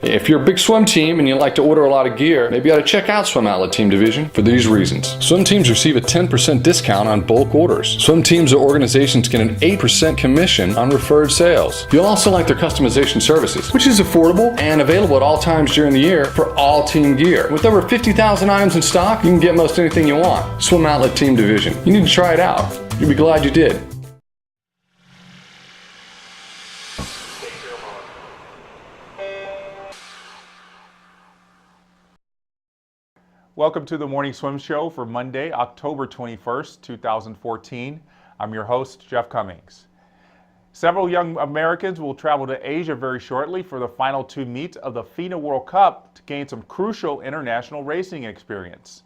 If you're a big swim team and you like to order a lot of gear, maybe you ought to check out Swim Outlet Team Division for these reasons. Swim teams receive a 10% discount on bulk orders. Swim teams or organizations get an 8% commission on referred sales. You'll also like their customization services, which is affordable and available at all times during the year for all team gear. With over 50,000 items in stock, you can get most anything you want. Swim Outlet Team Division. You need to try it out. You'll be glad you did. Welcome to the Morning Swim Show for Monday, October 21st, 2014. I'm your host, Jeff Cummings. Several young Americans will travel to Asia very shortly for the final two meets of the FINA World Cup to gain some crucial international racing experience.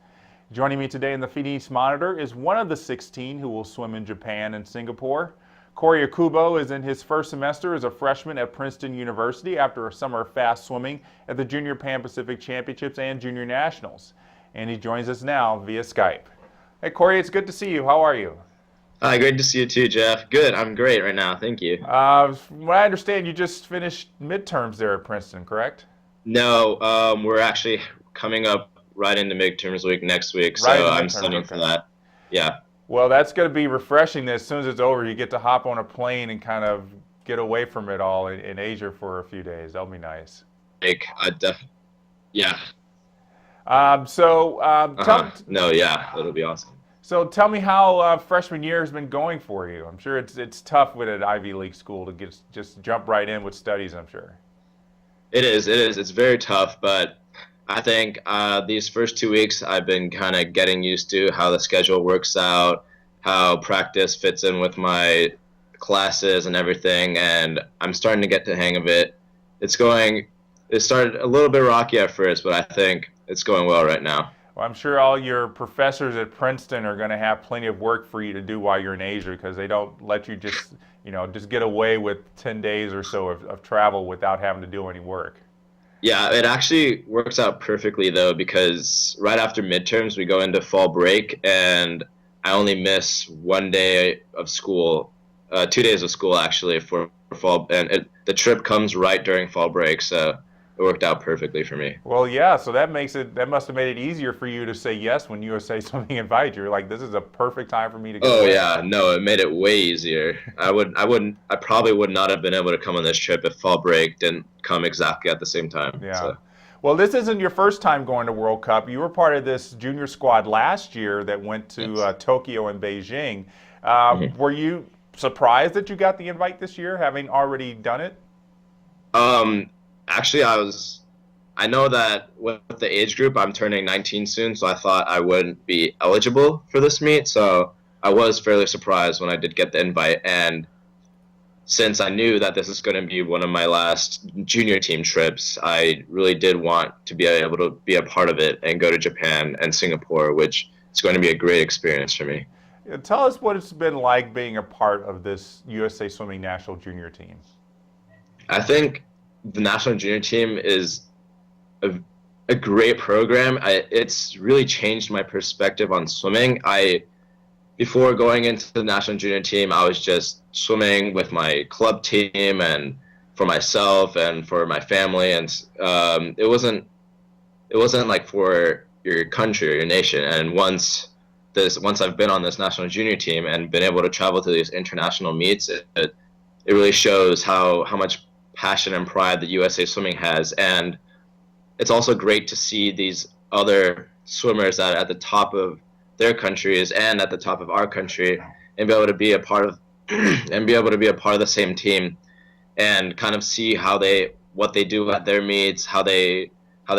Joining me today in the FINA East Monitor is one of the 16 who will swim in Japan and Singapore. Corey Okubo is in his first semester as a freshman at Princeton University after a summer of fast swimming at the Junior Pan Pacific Championships and Junior Nationals. And he joins us now via Skype. Hey, Corey, it's good to see you. How are you? Hi, great to see you too, Jeff. Good, I'm great right now. Thank you. From what I understand, you just finished midterms there at Princeton, correct? No, we're actually coming up right into midterms week next week, so I'm studying for that. Yeah. Well, that's going to be refreshing. That as soon as it's over, you get to hop on a plane and kind of get away from it all in Asia for a few days. That'll be nice. Yeah. It'll be awesome. So tell me how freshman year has been going for you. I'm sure it's tough with an Ivy League school to just jump right in with studies, I'm sure. It is. It's very tough, but I think these first 2 weeks I've been kind of getting used to how the schedule works out, how practice fits in with my classes and everything, and I'm starting to get the hang of it. It started a little bit rocky at first, but I think it's going well right now. Well, I'm sure all your professors at Princeton are going to have plenty of work for you to do while you're in Asia, because they don't let you just get away with 10 days or so of travel without having to do any work. Yeah, it actually works out perfectly though, because right after midterms we go into fall break, and I only miss 1 day of school, 2 days of school actually for fall, and the trip comes right during fall break, so it worked out perfectly for me. Well, yeah, so that must have made it easier for you to say yes when USA Swimming invited you. You're like, this is a perfect time for me to go. Oh yeah, no, it made it way easier. I probably would not have been able to come on this trip if fall break didn't come exactly at the same time. Yeah. So. Well, this isn't your first time going to World Cup. You were part of this junior squad last year that went to Tokyo and Beijing. Were you surprised that you got the invite this year, having already done it? Actually, I know that with the age group, I'm turning 19 soon, so I thought I wouldn't be eligible for this meet, so I was fairly surprised when I did get the invite, and since I knew that this is going to be one of my last junior team trips, I really did want to be able to be a part of it and go to Japan and Singapore, which is going to be a great experience for me. Tell us what it's been like being a part of this USA Swimming National Junior Team. I think the national junior team is a great program. It's really changed my perspective on swimming. Before going into the national junior team, I was just swimming with my club team and for myself and for my family, and it wasn't like for your country or your nation. And once I've been on this national junior team and been able to travel to these international meets, it really shows how much passion and pride that USA Swimming has, and it's also great to see these other swimmers that are at the top of their countries and at the top of our country, and be able to be a part of the same team, and kind of see what they do at their meets, how they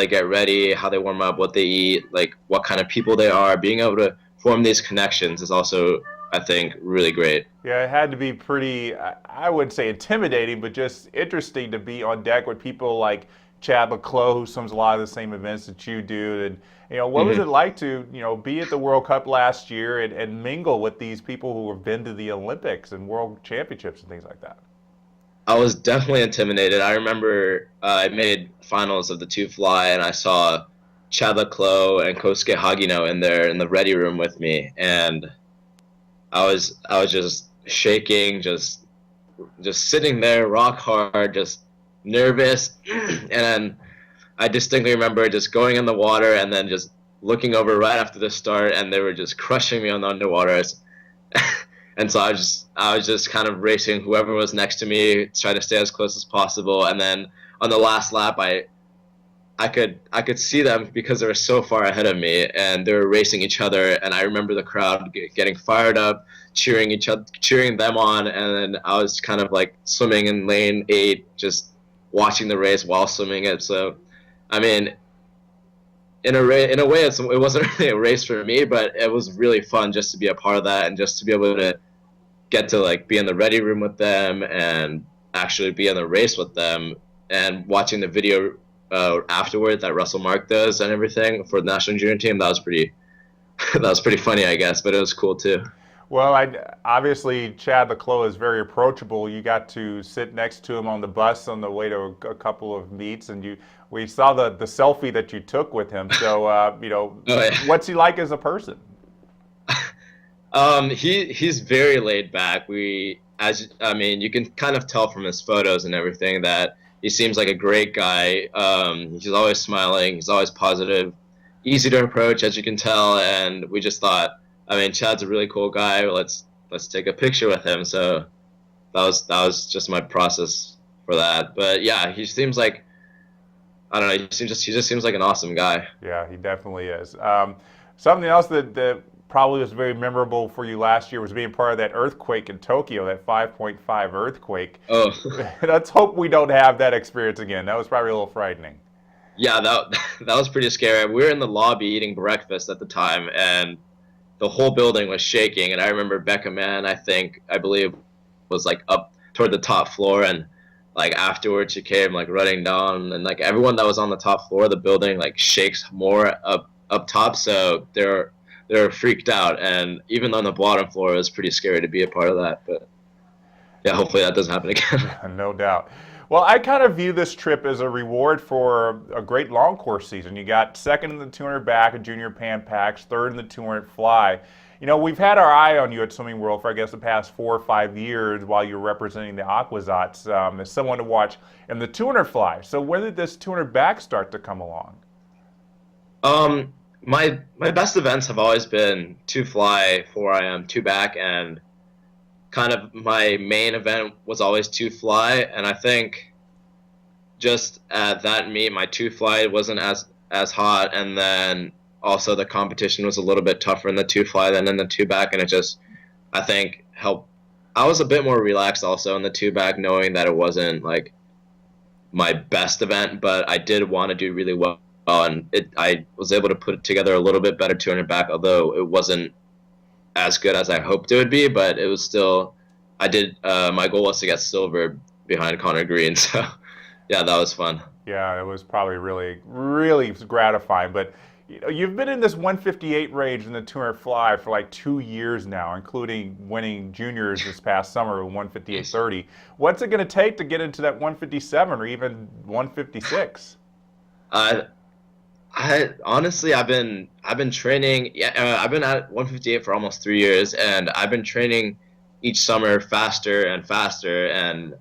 get ready, how they warm up, what they eat, like what kind of people they are. Being able to form these connections is also, I think, really great. Yeah, it had to be pretty, I wouldn't say intimidating, but just interesting to be on deck with people like Chad Leclos, who swims a lot of the same events that you do. And what was it like to be at the World Cup last year and mingle with these people who have been to the Olympics and World Championships and things like that? I was definitely intimidated. I remember I made finals of the two fly, and I saw Chad Leclos and Kosuke Hagino in the ready room with me, and I was just shaking, just sitting there, rock hard, just nervous. And then I distinctly remember just going in the water and then just looking over right after the start, and they were just crushing me on the underwaters. And so I was just kind of racing whoever was next to me, trying to stay as close as possible. And then on the last lap, I could see them because they were so far ahead of me, and they were racing each other. And I remember the crowd getting fired up, cheering them on. And then I was kind of like swimming in lane 8, just watching the race while swimming it. So, I mean, in a way, it wasn't really a race for me, but it was really fun just to be a part of that and just to be able to get to like be in the ready room with them and actually be in the race with them, and watching the video afterward that Russell Mark does and everything for the national junior team. That was pretty that was pretty funny, I guess, but it was cool too. Well, obviously Chad Leclos is very approachable. You got to sit next to him on the bus on the way to a couple of meets, and we saw the selfie that you took with him. So, Oh, yeah. what's he like as a person? He's very laid back. I mean, you can kind of tell from his photos and everything that he seems like a great guy. He's always smiling. He's always positive, easy to approach, as you can tell. And we just thought, I mean, Chad's a really cool guy. Let's take a picture with him. So that was just my process for that. But yeah, he seems like, I don't know. He just seems like an awesome guy. Yeah, he definitely is. Something else that probably was very memorable for you last year was being part of that earthquake in Tokyo, that 5.5 earthquake. Oh, Let's hope we don't have that experience again. That was probably a little frightening. yeah, that was pretty scary. We were in the lobby eating breakfast at the time, and the whole building was shaking. And I remember Becca Mann, I believe, was like up toward the top floor, and like afterwards she came like running down, and like everyone that was on the top floor of the building like shakes more up top, so they're freaked out. And even on the bottom floor, it was pretty scary to be a part of that. But yeah, hopefully that doesn't happen again. No doubt. Well, I kind of view this trip as a reward for a great long course season. You got second in the 200 back at Junior Pan Packs, third in the 200 fly. You know, we've had our eye on you at Swimming World for, I guess, the past 4 or 5 years while you're representing the Aquazats as someone to watch in the 200 fly. So when did this 200 back start to come along? My best events have always been 2 fly, 4 IM, 2 back, and kind of my main event was always 2 fly. And I think just at that meet, my 2 fly wasn't as hot, and then also the competition was a little bit tougher in the 2 fly than in the 2 back, and it just, I think, helped. I was a bit more relaxed also in the 2 back, knowing that it wasn't like my best event, but I did want to do really well. And I was able to put together a little bit better 200 back, although it wasn't as good as I hoped it would be. But it was still, my goal was to get silver behind Connor Green. So yeah, that was fun. Yeah, it was probably really, really gratifying. But you know, you've been in this 158 range in the 200 fly for like 2 years now, including winning juniors this past summer with 158.30. What's it going to take to get into that 157 or even 156? I honestly, I've been training. Yeah, I've been at 158 for almost 3 years, and I've been training each summer faster and faster. And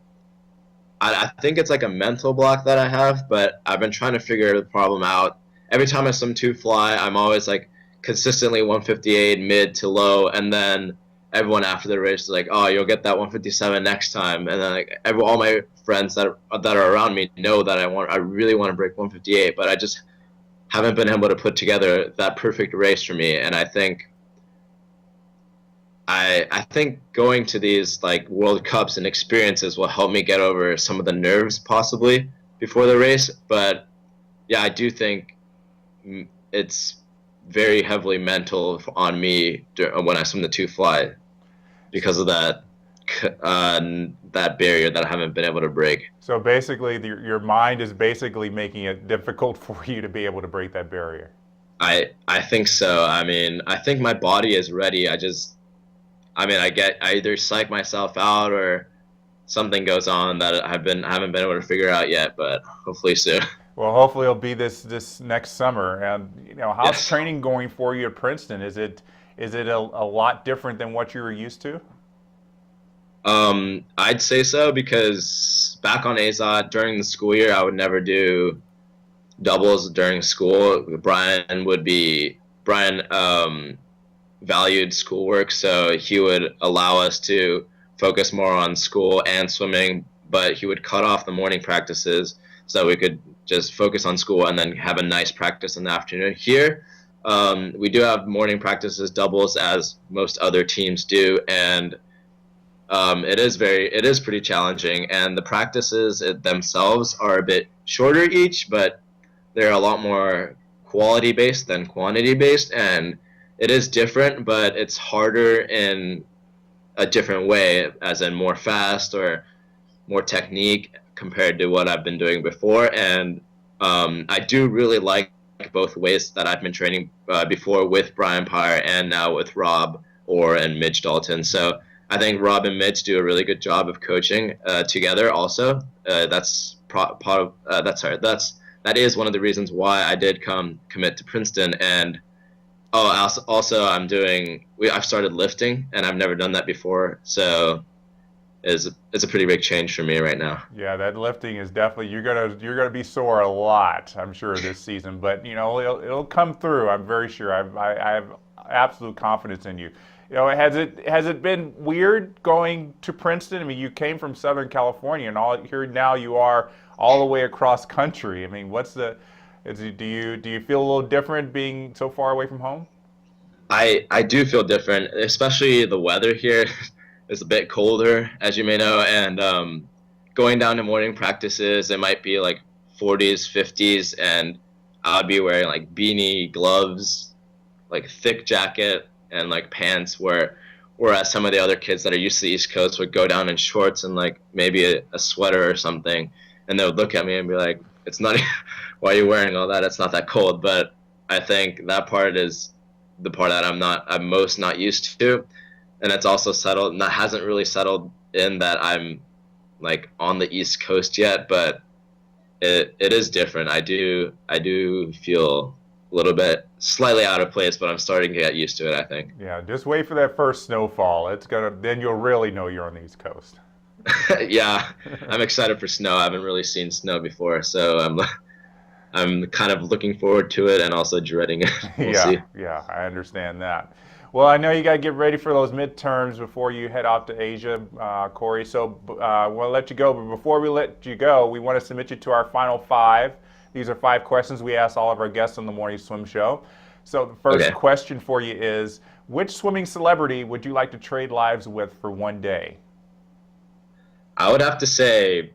I think it's like a mental block that I have, but I've been trying to figure the problem out. Every time I swim 2 fly, I'm always like consistently 158 mid to low, and then everyone after the race is like, "Oh, you'll get that 157 next time." And then like all my friends that are around me know that I really want to break 158, but I just haven't been able to put together that perfect race for me. And I think going to these like World Cups and experiences will help me get over some of the nerves possibly before the race. But yeah, I do think it's very heavily mental on me when I swim the 2 fly because of that barrier that I haven't been able to break. So basically, your mind is basically making it difficult for you to be able to break that barrier. I think so. I mean, I think my body is ready. I either psych myself out or something goes on that I haven't been able to figure out yet, but hopefully soon. Well, hopefully it'll be this next summer. And you know, how's Yes. training going for you at Princeton? Is it a lot different than what you were used to? I'd say so, because back on AZOT during the school year, I would never do doubles during school. Brian valued schoolwork, so he would allow us to focus more on school and swimming, but he would cut off the morning practices so we could just focus on school and then have a nice practice in the afternoon. Here, we do have morning practices, doubles, as most other teams do, and it is pretty challenging. And the practices themselves are a bit shorter each, but they're a lot more quality based than quantity based, and it is different, but it's harder in a different way, as in more fast or more technique compared to what I've been doing before. And I do really like both ways that I've been training before with Brian Pyre and now with Rob Orr and Midge Dalton. So I think Rob and Midge do a really good job of coaching together. Also, that is one of the reasons why I did commit to Princeton. And also I've started lifting, and I've never done that before, so it's a pretty big change for me right now. Yeah, that lifting is definitely, you're gonna be sore a lot, I'm sure, this season, but it'll come through. I'm very sure. I have absolute confidence in you. Has it been weird going to Princeton? I mean, you came from Southern California, and here now you are all the way across country. I mean, do you feel a little different being so far away from home? I do feel different, especially the weather here is a bit colder, as you may know, and going down to morning practices, it might be like 40s, 50s, and I'll be wearing like beanie, gloves, like thick jacket, and like pants, whereas some of the other kids that are used to the East Coast would go down in shorts and like maybe a sweater or something, and they would look at me and be like, "It's not, why are you wearing all that? It's not that cold." But I think that part is the part that I'm most not used to, and it's also hasn't really settled in that I'm like on the East Coast yet, but it is different. I do feel a little bit slightly out of place, but I'm starting to get used to it, I think. Yeah, just wait for that first snowfall. Then you'll really know you're on the East Coast. Yeah, I'm excited for snow. I haven't really seen snow before, so I'm kind of looking forward to it and also dreading it. We'll see. Yeah, I understand that. Well, I know you got to get ready for those midterms before you head off to Asia, Corey. So I want to let you go, but before we let you go, we want to submit you to our final 5. These are 5 questions we ask all of our guests on the Morning Swim Show. So the first question for you is, which swimming celebrity would you like to trade lives with for one day? I would have to say,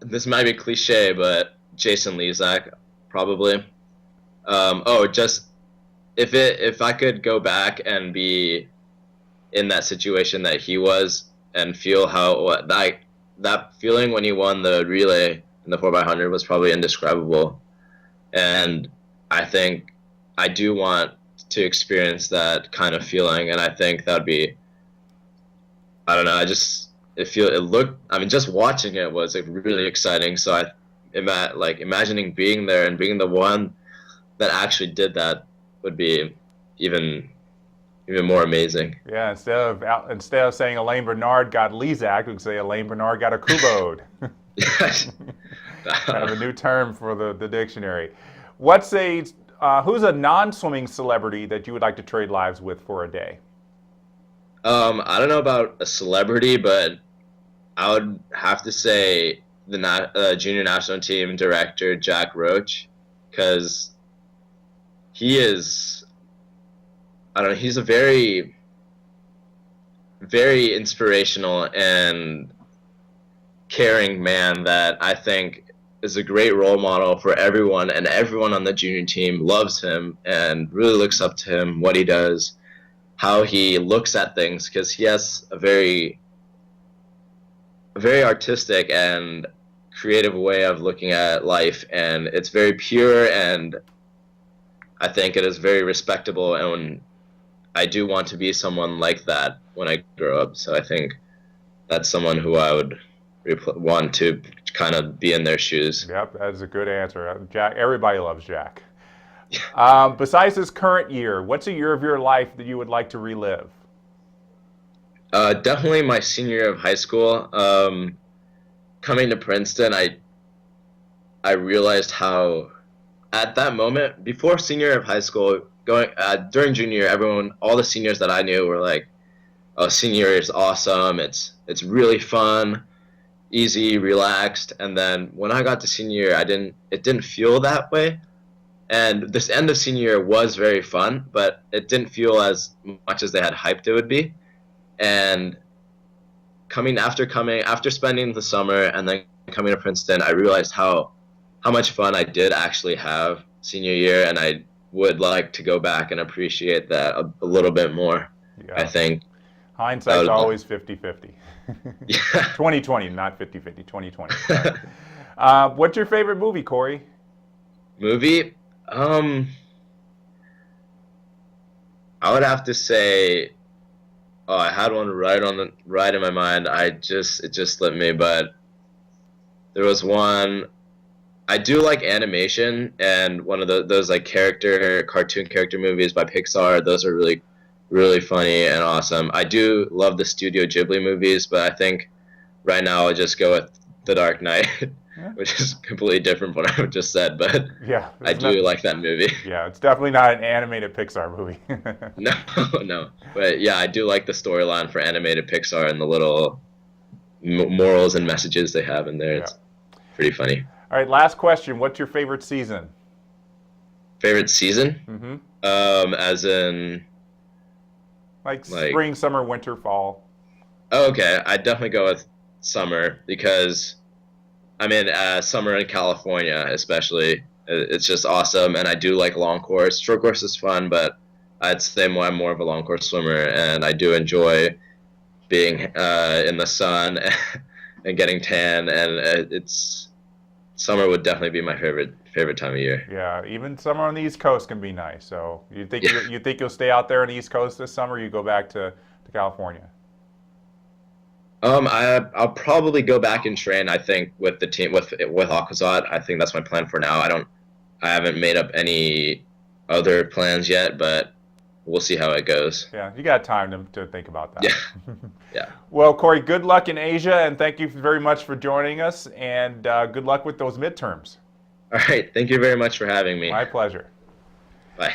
this might be cliche, but Jason Lezak, probably. Just if I could go back and be in that situation that he was and feel that feeling when he won the relay in the 4x100 was probably indescribable. And I think I do want to experience that kind of feeling, and I think that'd be, I don't know, just watching it was like really exciting. So imagining being there and being the one that actually did that would be even more amazing. Yeah, instead of saying Elaine Bernard got Lezak, we could say Elaine Bernard got Okubo. Kind of a new term for the dictionary. Who's a non-swimming celebrity that you would like to trade lives with for a day? I don't know about a celebrity, but I would have to say the junior national team director, Jack Roach, because he's a very, very inspirational and caring man that I think is a great role model for everyone, and everyone on the junior team loves him and really looks up to him, what he does, how he looks at things, because he has a very artistic and creative way of looking at life, and it's very pure, and I think it is very respectable, and I do want to be someone like that when I grow up. So I think that's someone who I would want to kind of be in their shoes. Yep, that's a good answer. Jack, everybody loves Jack. Besides this current year, what's a year of your life that you would like to relive? Definitely my senior year of high school. Coming to Princeton, I realized how at that moment, before senior year of high school, during junior year, all the seniors that I knew were like, "Oh, senior year is awesome. It's really fun, easy, relaxed." And then when I got to senior year, it didn't feel that way. And this end of senior year was very fun, but it didn't feel as much as they had hyped it would be. And after spending the summer and then coming to Princeton, I realized how much fun I did actually have senior year, and I would like to go back and appreciate that a little bit more. Yeah. I think hindsight's always 50-50. Yeah. 2020, not 50-50, 2020. What's your favorite movie, Corey? Movie? I would have to say, oh, I had one right in my mind. It just slipped me, but there was one. I do like animation, and one of those like cartoon character movies by Pixar. Those are really, really funny and awesome. I do love the Studio Ghibli movies, but I think right now I'll just go with The Dark Knight, Yeah. which is completely different from what I just said, but Yeah, I do like that movie. Yeah, it's definitely not an animated Pixar movie. No. But yeah, I do like the storyline for animated Pixar and the little morals and messages they have in there. Yeah. It's pretty funny. All right, last question. What's your favorite season? Favorite season? Mm-hmm. As in... Like spring, summer, winter, fall. Oh, okay. I'd definitely go with summer because I'm in summer in California, especially. It's just awesome, and I do like long course. Short course is fun, but I'd say I'm more of a long course swimmer, and I do enjoy being in the sun and getting tan, and summer would definitely be my favorite time of year. Yeah, even summer on the East Coast can be nice. So you think you'll stay out there on the East Coast this summer? Or you go back to California? I'll probably go back and train. I think with the team with Aquazot. I think that's my plan for now. I haven't made up any other plans yet, but we'll see how it goes. Yeah, you got time to think about that. Yeah. Yeah. Well, Corey, good luck in Asia, and thank you very much for joining us, and good luck with those midterms. All right. Thank you very much for having me. My pleasure. Bye.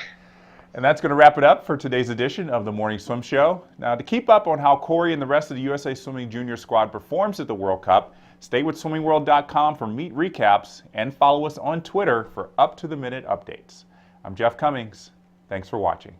And that's going to wrap it up for today's edition of the Morning Swim Show. Now, to keep up on how Corey and the rest of the USA Swimming Junior squad performs at the World Cup, stay with swimmingworld.com for meet recaps and follow us on Twitter for up-to-the-minute updates. I'm Jeff Cummings. Thanks for watching.